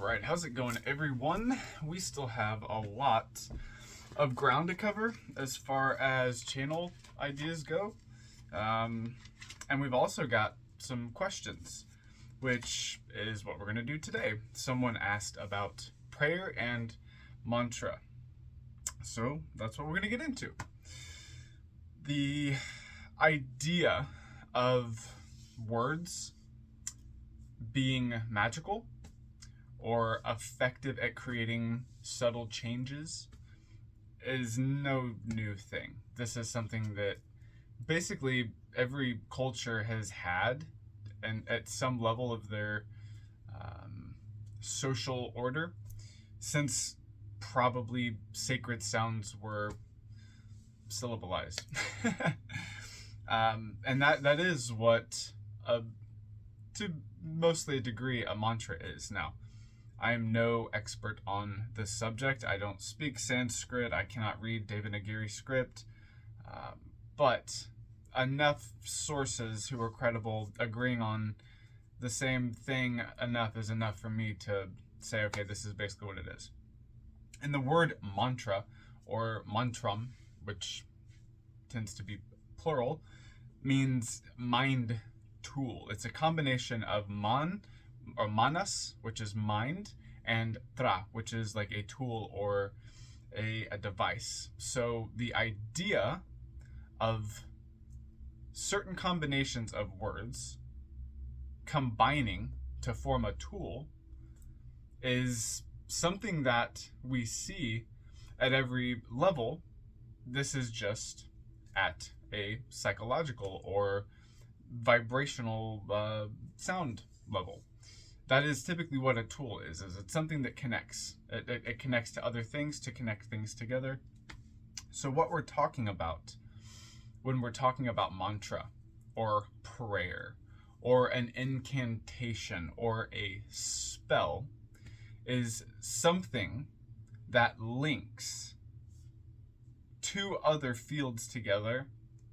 Alright, how's it going, everyone? We still have a lot of ground to cover as far as channel ideas go. And we've also got some questions, which is what we're going to do today. Someone asked about prayer and mantra. So that's what we're going to get into. The idea of words being magical or effective at creating subtle changes is no new thing. This is something that basically every culture has had, and at some level of their social order, since probably sacred sounds were syllabalized. And that is what, to mostly a degree, a mantra is. Now, I am no expert on this subject. I don't speak Sanskrit. I cannot read Devanagari script. But enough sources who are credible agreeing on the same thing enough is enough for me to say, okay, this is basically what it is. And the word mantra, or mantram, which tends to be plural, means mind tool. It's a combination of man, or manas, which is mind, and tra, which is like a tool or a device. So the idea of certain combinations of words combining to form a tool is something that we see at every level. This is just at a psychological or vibrational sound level. That is typically what a tool is it's something that connects. It connects to other things to connect things together. So what we're talking about when we're talking about mantra or prayer or an incantation or a spell is something that links two other fields together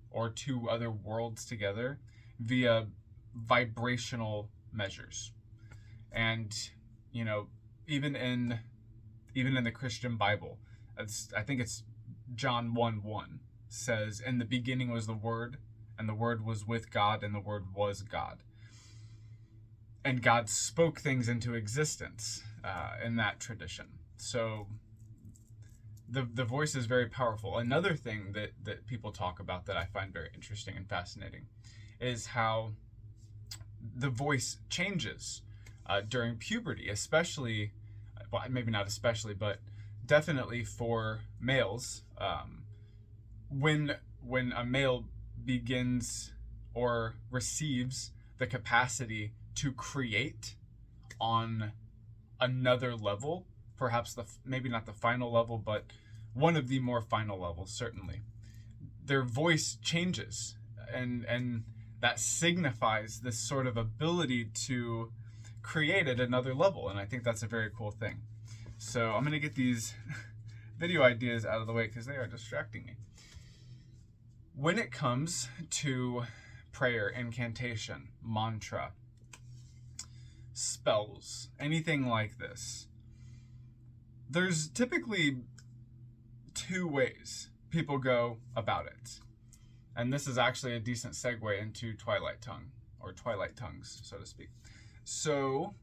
or two other worlds together via vibrational measures. And even in the Christian Bible, I think it's John 1:1 says, "In the beginning was the Word, and the Word was with God, and the Word was God." And God spoke things into existence in that tradition. So the voice is very powerful. Another thing that people talk about that I find very interesting and fascinating is how the voice changes during puberty, especially, well, maybe not especially, but definitely for males. When a male begins or receives the capacity to create on another level, perhaps maybe not the final level, but one of the more final levels, certainly, their voice changes, and that signifies this sort of ability to create at another level. And I think that's a very cool thing. So I'm going to get these video ideas out of the way because they are distracting me. When it comes to prayer, incantation, mantra, spells, anything like this, there's typically two ways people go about it. And this is actually a decent segue into Twilight Tongue, or Twilight Tongues, so to speak. So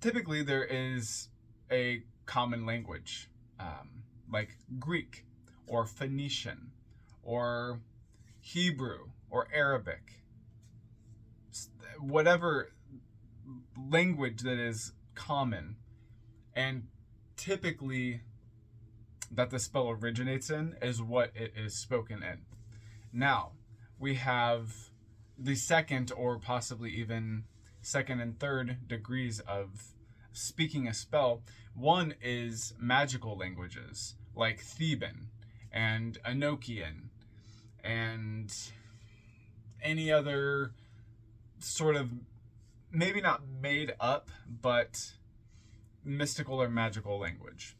typically there is a common language, like Greek or Phoenician or Hebrew or Arabic, whatever language that is common and typically that the spell originates in is what it is spoken in. Now, we have the second or possibly even second and third degrees of speaking a spell. One is magical languages like Theban and Enochian and any other sort of, maybe not made up, but mystical or magical language.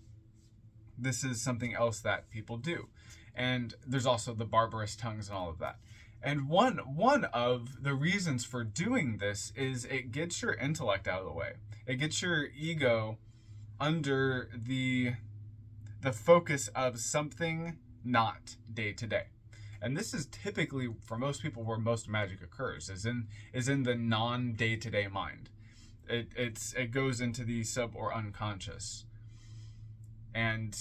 This is something else that people do. And there's also the barbarous tongues and all of that. And one of the reasons for doing this is it gets your intellect out of the way. It gets your ego under the focus of something not day to day. And this is typically, for most people, where most magic occurs, is in the non day to day mind. It goes into the sub or unconscious. And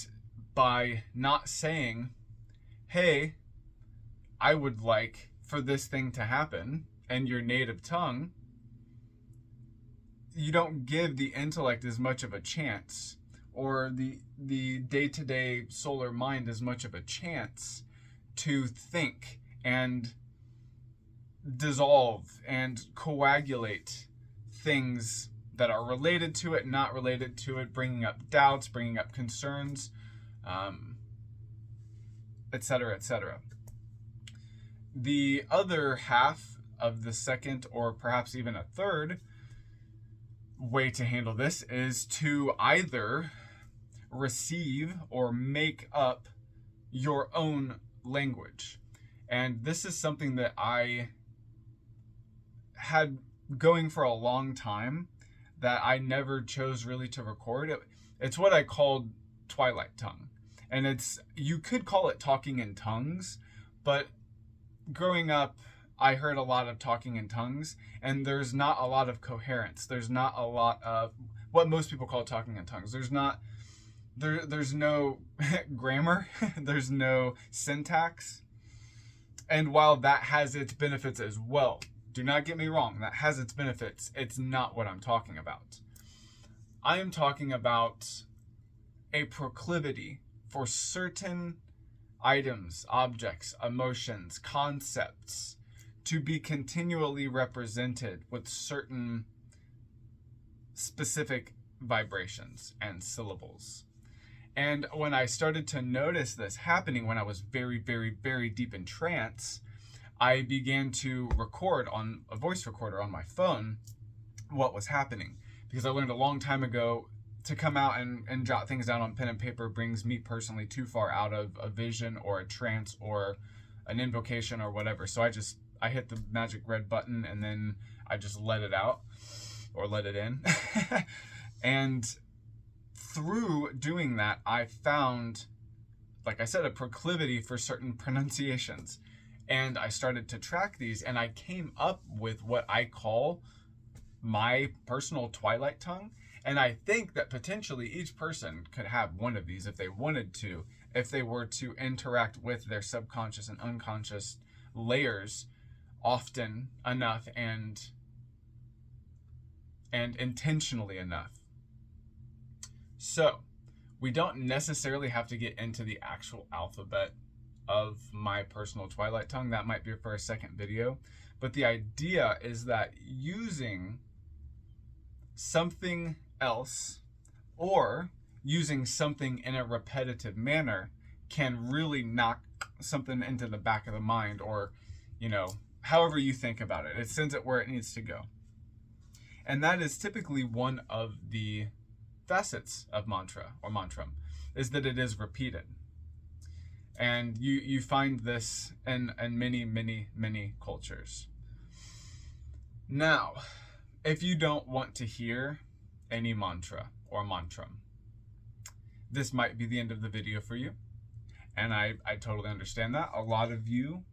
by not saying, hey, I would like for this thing to happen in your native tongue, you don't give the intellect as much of a chance, or the day-to-day solar mind as much of a chance to think and dissolve and coagulate things that are related to it, not related to it, bringing up doubts, bringing up concerns, etc., etc. The other half of the second, or perhaps even a third, way to handle this is to either receive or make up your own language. And this is something that I had going for a long time that I never chose really to record. It's what I called Twilight Tongue. And you could call it talking in tongues, but growing up, I heard a lot of talking in tongues, and there's not a lot of coherence. There's not a lot of what most people call talking in tongues. There's no grammar. There's no syntax. And while that has its benefits as well, do not get me wrong, that has its benefits, it's not what I'm talking about. I am talking about a proclivity for certain items, objects, emotions, concepts to be continually represented with certain specific vibrations and syllables. And when I started to notice this happening when I was very, very, very deep in trance, I began to record on a voice recorder on my phone what was happening. Because I learned a long time ago to come out and jot things down on pen and paper brings me personally too far out of a vision or a trance or an invocation or whatever. So I hit the magic red button and then I just let it out or let it in. And through doing that, I found, like I said, a proclivity for certain pronunciations. And I started to track these, and I came up with what I call my personal Twilight Tongue. And I think that potentially each person could have one of these if they wanted to, if they were to interact with their subconscious and unconscious layers often enough and intentionally enough. So, we don't necessarily have to get into the actual alphabet of my personal Twilight Tongue. That might be for a second video. But the idea is that using something else or using something in a repetitive manner can really knock something into the back of the mind, or, however you think about it. It sends it where it needs to go. And that is typically one of the facets of mantra or mantram, is that it is repeated. And you find this in many, many, many cultures. Now, if you don't want to hear any mantra or mantram, this might be the end of the video for you. And I totally understand that. A lot of you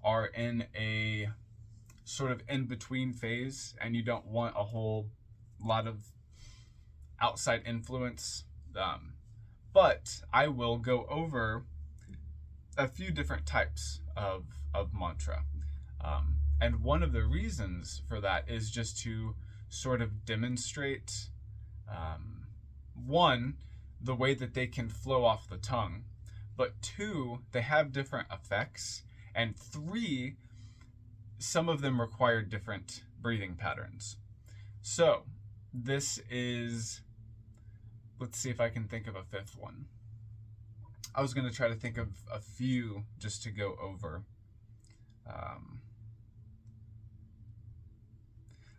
are in a sort of in-between phase and you don't want a whole lot of outside influence. But I will go over a few different types of mantra. And one of the reasons for that is just to sort of demonstrate, one, the way that they can flow off the tongue, but two, they have different effects, and three, some of them require different breathing patterns. So this is, let's see if I can think of a fifth one. I was going to try to think of a few just to go over.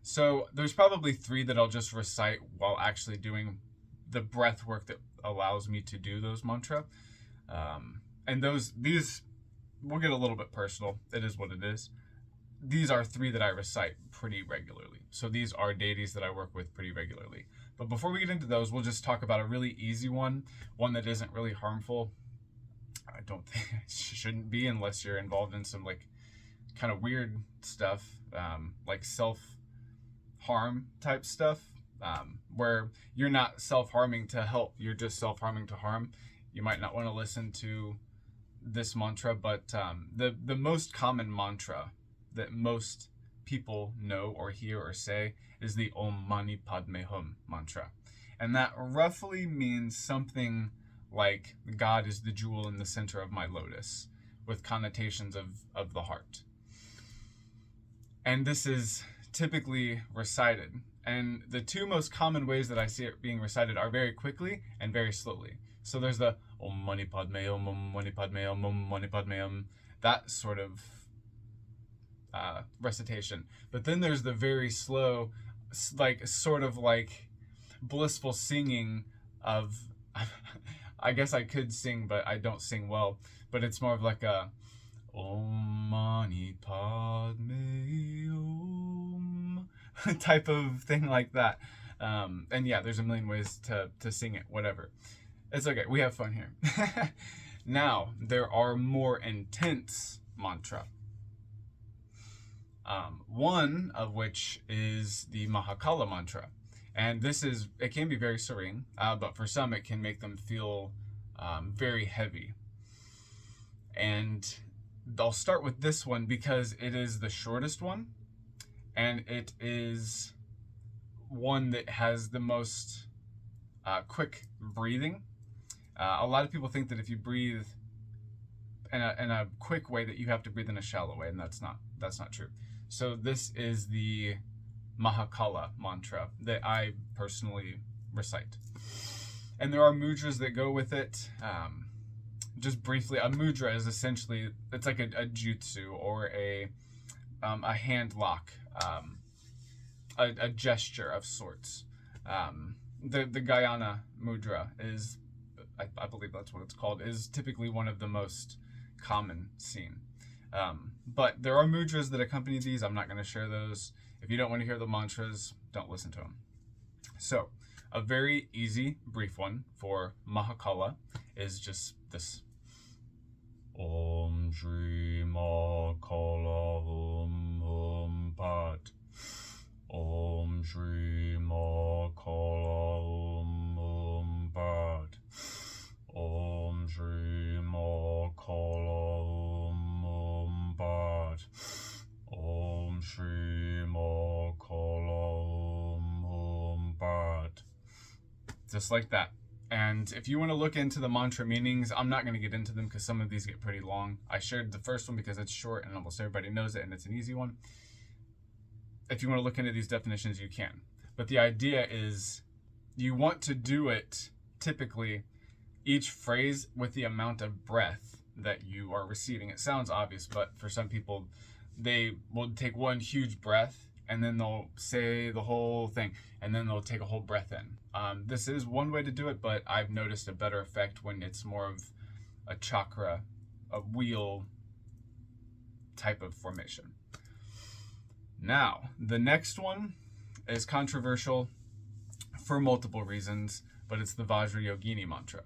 So there's probably three that I'll just recite while actually doing the breath work that allows me to do those mantra. And these we'll get a little bit personal. It is what it is. These are 3 that I recite pretty regularly. So these are deities that I work with pretty regularly. But before we get into those, we'll just talk about a really easy one that isn't really harmful. I don't think it shouldn't be unless you're involved in some like kind of weird stuff, like self-harm type stuff, where you're not self-harming to help, you're just self-harming to harm. You might not want to listen to this mantra, but the most common mantra that most people know or hear or say is the Om Mani Padme Hum mantra. And that roughly means something like God is the jewel in the center of my lotus, with connotations of the heart. And this is typically recited. And the 2 most common ways that I see it being recited are very quickly and very slowly. So there's the Om Mani Padme Hum, Om Mani Padme Hum, Om Mani Padme Hum, that sort of recitation. But then there's the very slow, like sort of like blissful singing of, I guess I could sing, but I don't sing well. But it's more of like a Om Mani Padme Hum type of thing like that. And yeah, there's a million ways to sing it, whatever. It's okay, we have fun here. Now, there are more intense mantra. One of which is the Mahakala mantra. And it can be very serene, but for some it can make them feel very heavy. And I'll start with this one because it is the shortest one, and it is one that has the most quick breathing. A lot of people think that if you breathe in a quick way that you have to breathe in a shallow way, and that's not true. So this is the Mahakala mantra that I personally recite. And there are mudras that go with it. Just briefly, a mudra is essentially, it's like a jutsu or a hand lock, a gesture of sorts. The Guyana mudra is, I believe that's what it's called, is typically one of the most common seen. But there are mudras that accompany these. I'm not going to share those. If you don't want to hear the mantras, don't listen to them. So, a very easy, brief one for Mahakala is just this. Om Shri Mahakala Hum Hum Pat. Om Shri Mahakala Hum Hum Pat. Om Shri Mahakala Hum Hum Pat. Om Shri Mahakala Hum Hum Pat. Just like that. And if you want to look into the mantra meanings, I'm not going to get into them because some of these get pretty long. I shared the first one because it's short and almost everybody knows it and it's an easy one. If you want to look into these definitions, you can. But the idea is you want to do it typically each phrase with the amount of breath that you are receiving. It sounds obvious, but for some people, they will take one huge breath and then they'll say the whole thing and then they'll take a whole breath in. This is one way to do it, but I've noticed a better effect when it's more of a chakra, a wheel type of formation. Now, the next one is controversial for multiple reasons, but it's the Vajrayogini mantra.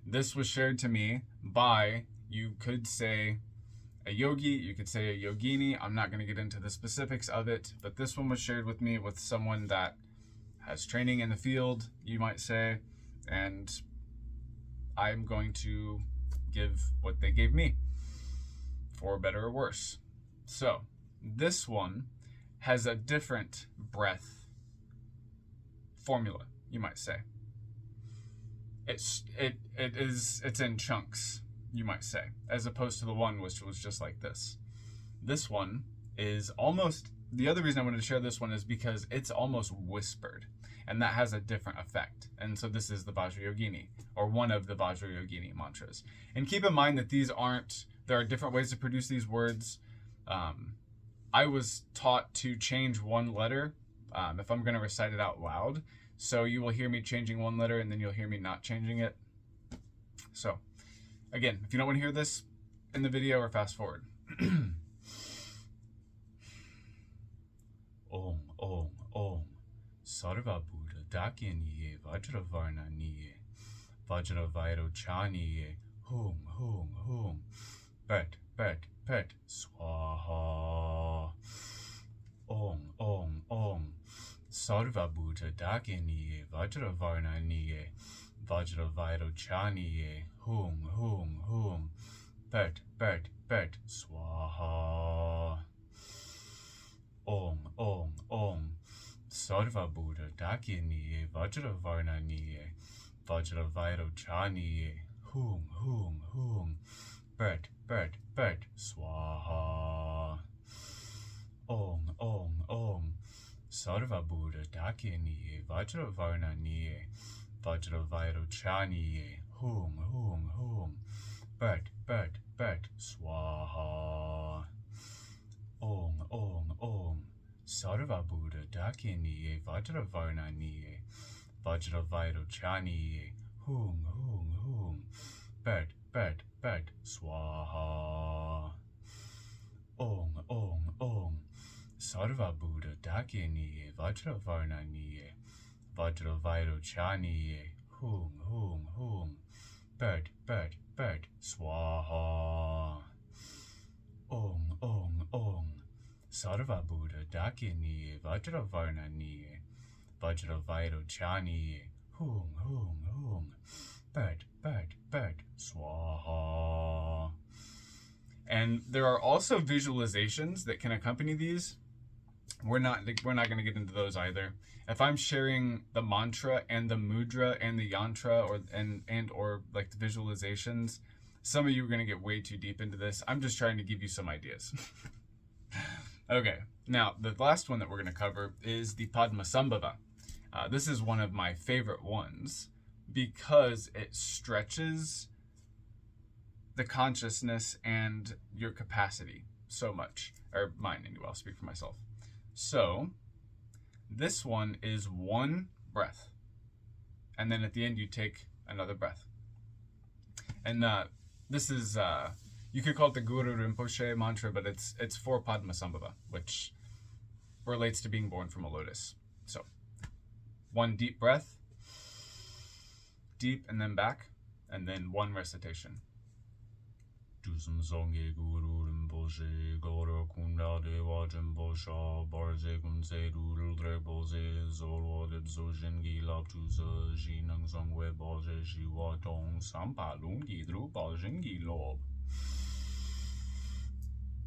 This was shared to me by, you could say, a yogi, you could say a yogini. I'm not going to get into the specifics of it, but this one was shared with me with someone that has training in the field, you might say, and I'm going to give what they gave me, for better or worse. So, this one has a different breath formula, you might say. It's in chunks, you might say, as opposed to the one which was just like this. This one is almost, the other reason I wanted to share this one is because it's almost whispered, and that has a different effect. And so this is the Vajrayogini, or one of the Vajrayogini mantras. And keep in mind that there are different ways to produce these words. I was taught to change one letter if I'm going to recite it out loud. So you will hear me changing one letter and then you'll hear me not changing it. So again, if you don't want to hear this, in the video or fast forward. Om, Om, Om. Sarva Buddha Dakiniye Vajravarna Niye Vajravairo Chaniye Hum, Hum, Hum. Bet, Bet, Bet. Swaha. Om, Om, Om. Sarva Buddha Dakiniye Vajravarna Niye Vajravairo Chaniye Hum, Hum, Hum. Bet, Bet, Bet. Swaha. Om, Om, Om. Sarva Buddha Dakiniye Vajravarna Niye Vajravairo Chaniye Hum, Hum, Hum. Bet, Bet, Bet. Swaha. Om, Om, Om. Sarva Buddha Dakiniye Vajravarna Niye Vajravairo Chaniye Hum, Hum, Hum. Bet, Bet, Bet. Swaha. Om, Om, Om. Sarva Buddha Dakiniye Vajravarna Niye Vajravairo Chaniye Hum, Hum, Hum. Bet, Bet, Bet. Swaha. Om, Om, Om. Sarva Buddha Dakiniye Vajravarna Niye Vajravairo Chaniye Hum, Hum, Hum. Bet, Bet, Bet. Swaha. Om, Om, Om. Sarva Buddha Dakiniye Vajravarna Niye Vajravairo Chaniye Hum, Hum, Hum. Bet, Bet, Bet. Swaha. And there are also visualizations that can accompany these. We're not going to get into those either. If I'm sharing the mantra and the mudra and the yantra or like the visualizations, some of you are going to get way too deep into this. I'm just trying to give you some ideas. Okay, now the last one that we're going to cover is the Padmasambhava. This is one of my favorite ones because it stretches the consciousness and your capacity so much, or mine anyway, I'll speak for myself. So this one is one breath, and then at the end you take another breath. And this is, you could call it the Guru Rinpoche mantra, but it's for Padmasambhava, which relates to being born from a lotus. So one deep breath, deep and then back, and then one recitation. Dusum Songye Guru Rinpoche Goro Kunda Dewa Jimposha Barze Kunse Dudul Dreboze Zolwa Dibso Shingi Laptusa Jinang Songwe Boje Shiwa Tong Sampa Lungi Drupa Jingi Lob.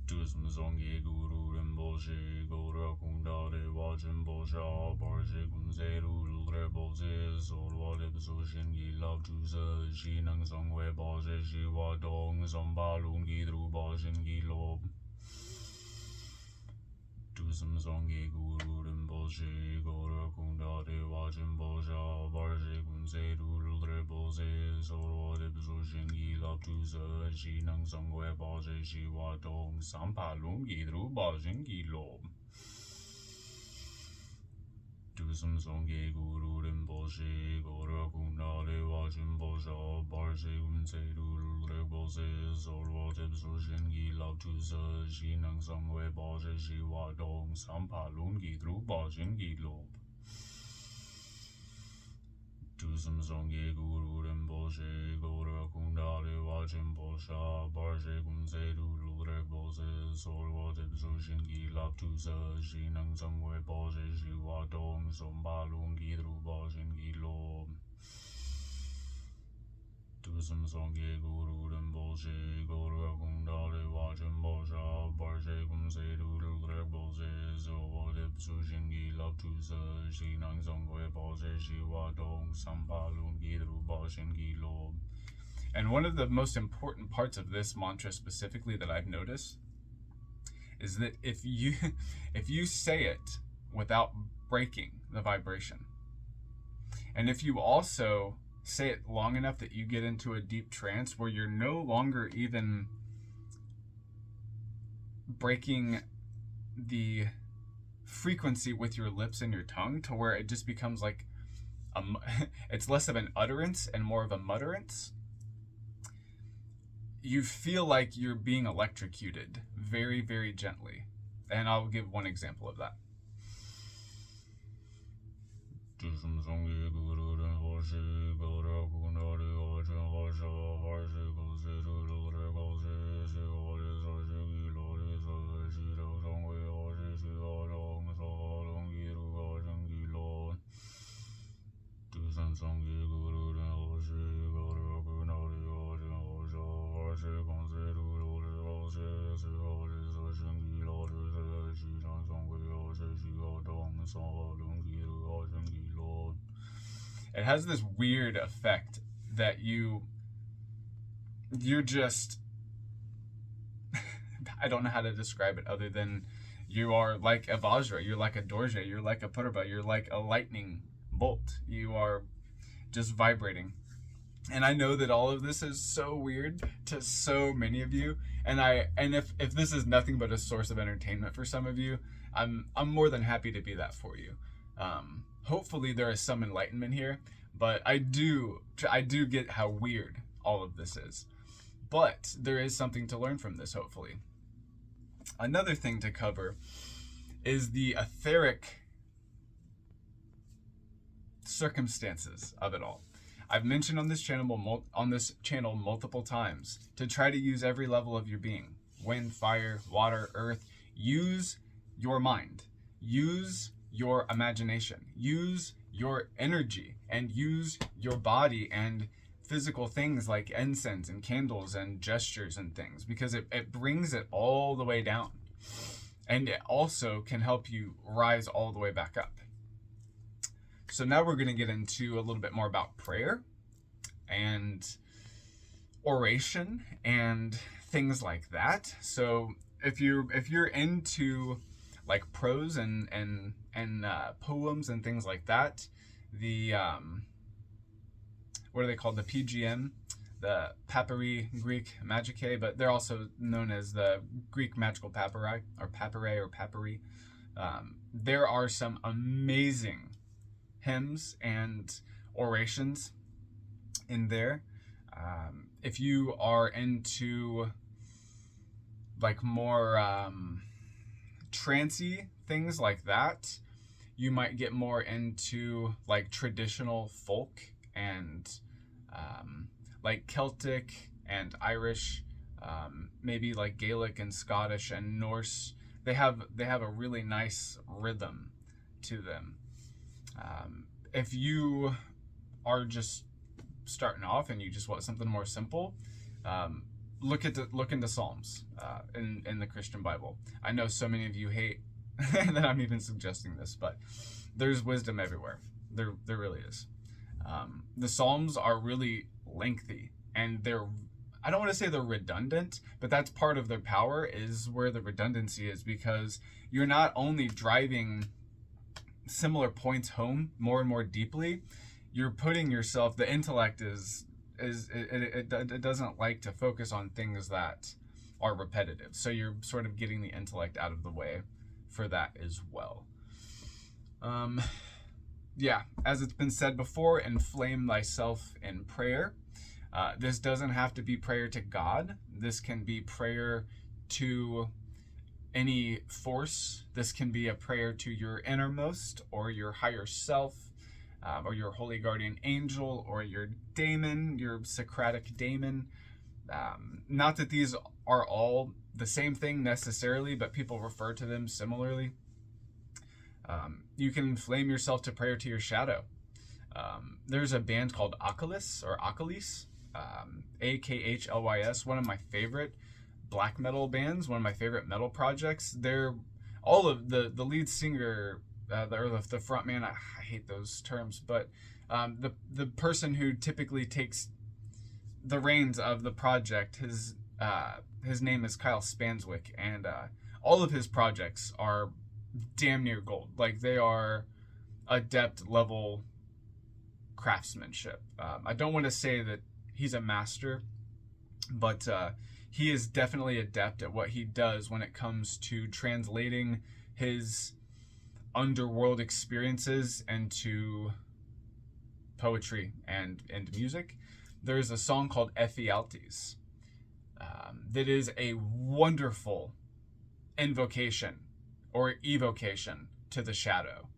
Dusum Songye Guru Rinpoche Goro Kunda Dewa Jimposha Barze Kunse Dudul Dreboze Zolwa Dibso Shingi Laptusa Jinang Songwe Boje Shiwa Tong Sampa Lungi Drupa Jingi Lob. Dusum Songye Guru Rinpoche Goro Kunda Dewa Jimposha Barze Kunse Dudul Dreboze Zolwa Dibso Shingi Laptusa Jinang Songwe Boje Shiwa Tong Sampa Lungi Drupa Jingi Lob. Dusum Songye Guru Rinpoche Goro Kunda Dewa Jimposha Barze Kunse Dudul Dreboze Zolwa Dibso Shingi Laptusa Jinang Songwe Boje Shiwa Tong Sampa Lungi Drupa Jingi Lob. Dusum Songye Guru Rinpoche Goro Kunda Dewa Jimposha Barze Kunse Dudul Dreboze Zolwa Dibso Shingi Laptusa Jinang Songwe Boje Shiwa Tong Sampa Lungi Drupa Jingi Lob. Dusum Songye Guru Rinpoche Goro Kunda Dewa Jimposha Barze Kunse Dudul Dreboze Zolwa Dibso Shingi Laptusa Jinang Songwe Boje Shiwa Tong Sampa Lungi Drupa Jingi Lob. And one of the most important parts of this mantra specifically that I've noticed is that if you say it without breaking the vibration, and if you also say it long enough that you get into a deep trance where you're no longer even breaking the frequency with your lips and your tongue to where it just becomes like it's less of an utterance and more of a mutterance, you feel like you're being electrocuted very, very gently. And I'll give one example of that. It has this weird effect that you're just I don't know how to describe it other than you are like a Vajra, you're like a Dorje, you're like a Purva, you're like a lightning bolt. You are just vibrating. And I know that all of this is so weird to so many of you. And if this is nothing but a source of entertainment for some of you, I'm more than happy to be that for you. Hopefully there is some enlightenment here, but I do get how weird all of this is. But there is something to learn from this, hopefully. Another thing to cover is the etheric circumstances of it all. I've mentioned on this channel multiple times to try to use every level of your being. Wind, fire, water, earth. Use your mind. Use your imagination. Use your energy and use your body and physical things like incense and candles and gestures and things, because it brings it all the way down. And it also can help you rise all the way back up. So now we're going to get into a little bit more about prayer and oration and things like that. So if you're into like prose and poems and things like that, the what are they called? The PGM, the papyri Greek magickal, but they're also known as the Greek magical papyri or papyri. There are some amazing hymns and orations in there. If you are into like more trancey things like that, you might get more into like traditional folk and like Celtic and Irish, maybe like Gaelic and Scottish and Norse. They have a really nice rhythm to them. If you are just starting off and you just want something more simple, look into Psalms in the Christian Bible. I know so many of you hate that I'm even suggesting this, but there's wisdom everywhere. There really is. The Psalms are really lengthy, and I don't want to say they're redundant, but that's part of their power, is where the redundancy is, because you're not only driving similar points home more and more deeply, you're putting yourself, the intellect it doesn't like to focus on things that are repetitive. So you're sort of getting the intellect out of the way for that as well. Yeah, as it's been said before, inflame thyself in prayer. This doesn't have to be prayer to God. This can be prayer to any force. This can be a prayer to your innermost or your higher self, or your holy guardian angel, or your daemon, your Socratic daemon. Not that these are all the same thing necessarily, but people refer to them similarly. You can inflame yourself to prayer to your shadow. There's a band called Akalys, Aklys, one of my favorite black metal bands, one of my favorite metal projects. They're all of the lead singer, the front man, I hate those terms, but the person who typically takes the reins of the project, his name is Kyle Spanswick, and all of his projects are damn near gold. Like, they are adept level craftsmanship. I don't want to say that he's a master, but he is definitely adept at what he does when it comes to translating his underworld experiences into poetry and music. There's a song called Ephialtes. that is a wonderful invocation or evocation to the shadow.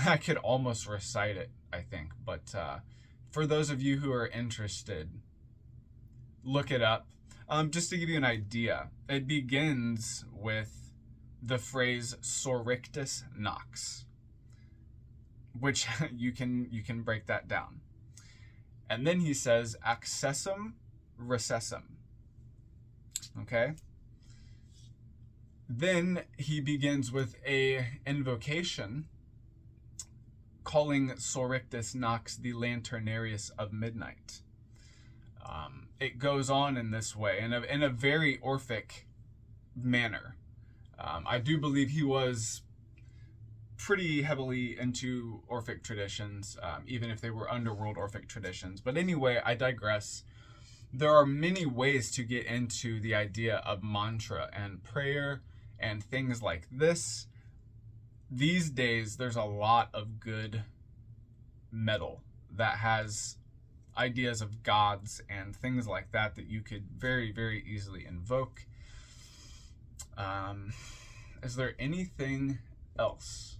I could almost recite it, I think, but for those of you who are interested, look it up. Just to give you an idea, it begins with the phrase "sorictus nox," which you can break that down. And then he says "accessum recessum." Okay? Then he begins with a invocation calling Sorictus Nox the Lanternarius of Midnight. It goes on in this way, in a very Orphic manner. I do believe he was pretty heavily into Orphic traditions, even if they were underworld Orphic traditions. But anyway, I digress. There are many ways to get into the idea of mantra and prayer and things like this. These days, there's a lot of good metal that has ideas of gods and things like that you could very, very easily invoke. Is there anything else?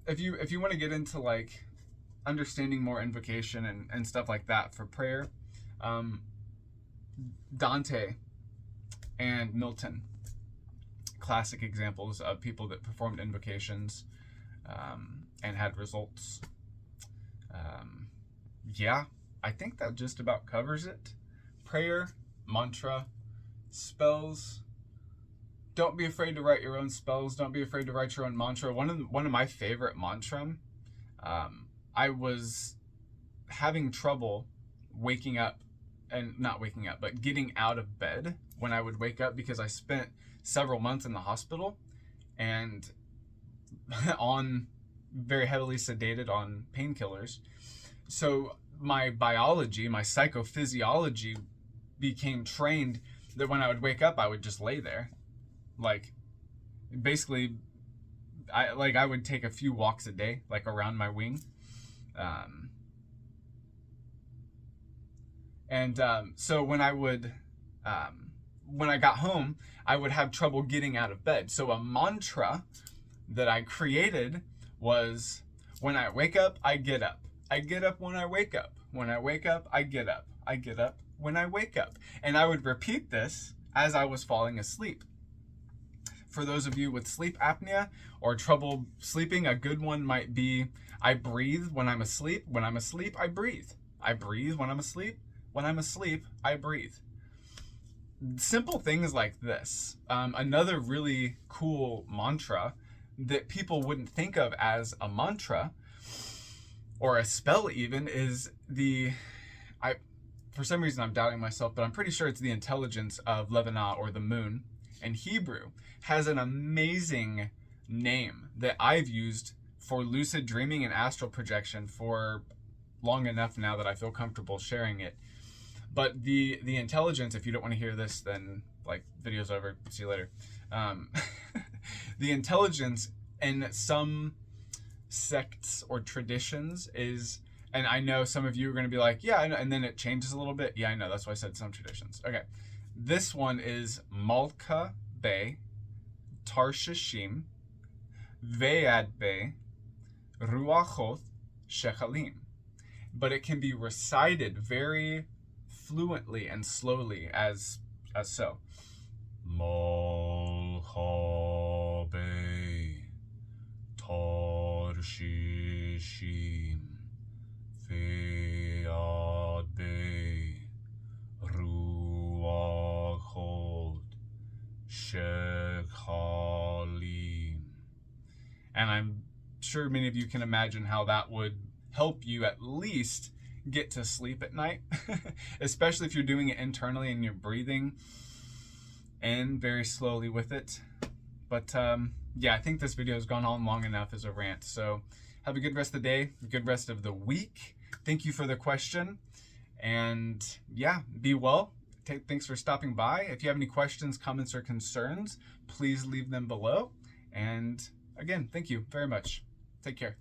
If you want to get into like understanding more invocation and stuff like that for prayer, Dante and Milton, classic examples of people that performed invocations and had results. Yeah, I think that just about covers it. Prayer, mantra, spells. Don't be afraid to write your own spells. Don't be afraid to write your own mantra. One of my favorite mantra, I was having trouble waking up, and not waking up, but getting out of bed when I would wake up, because I spent several months in the hospital and on very heavily sedated on painkillers. So my biology, my psychophysiology became trained that when I would wake up, I would just lay there. Like, basically, I would take a few walks a day, like around my wing. So when I got home, I would have trouble getting out of bed. So a mantra that I created was, when I wake up, I get up. I get up when I wake up. When I wake up, I get up. I get up when I wake up. And I would repeat this as I was falling asleep. For those of you with sleep apnea or trouble sleeping, a good one might be, I breathe when I'm asleep. When I'm asleep, I breathe. I breathe when I'm asleep. When I'm asleep, I breathe. Simple things like this. Another really cool mantra that people wouldn't think of as a mantra or a spell even is for some reason I'm doubting myself, but I'm pretty sure it's the intelligence of Levinah, or the moon, in Hebrew, has an amazing name that I've used for lucid dreaming and astral projection for long enough now that I feel comfortable sharing it. But the intelligence, if you don't want to hear this, then like, video's over, see you later. The intelligence in some sects or traditions is, and I know some of you are going to be like, yeah, I know, and then it changes a little bit. Yeah, I know, that's why I said some traditions. Okay, this one is Malka Be, Tarshishim, Ve'ad Be, Ruachoth, Shechalim. But it can be recited very fluently and slowly as so. Malka Be, Tarshishim, Ve'ad Be, Ruachoth, Shechalim. And I'm sure many of you can imagine how that would help you at least get to sleep at night, especially if you're doing it internally and you're breathing in very slowly with it. But yeah, I think this video has gone on long enough as a rant. So have a good rest of the day, a good rest of the week. Thank you for the question. And yeah, be well. Thanks for stopping by. If you have any questions, comments, or concerns, please leave them below. And again, thank you very much. Take care.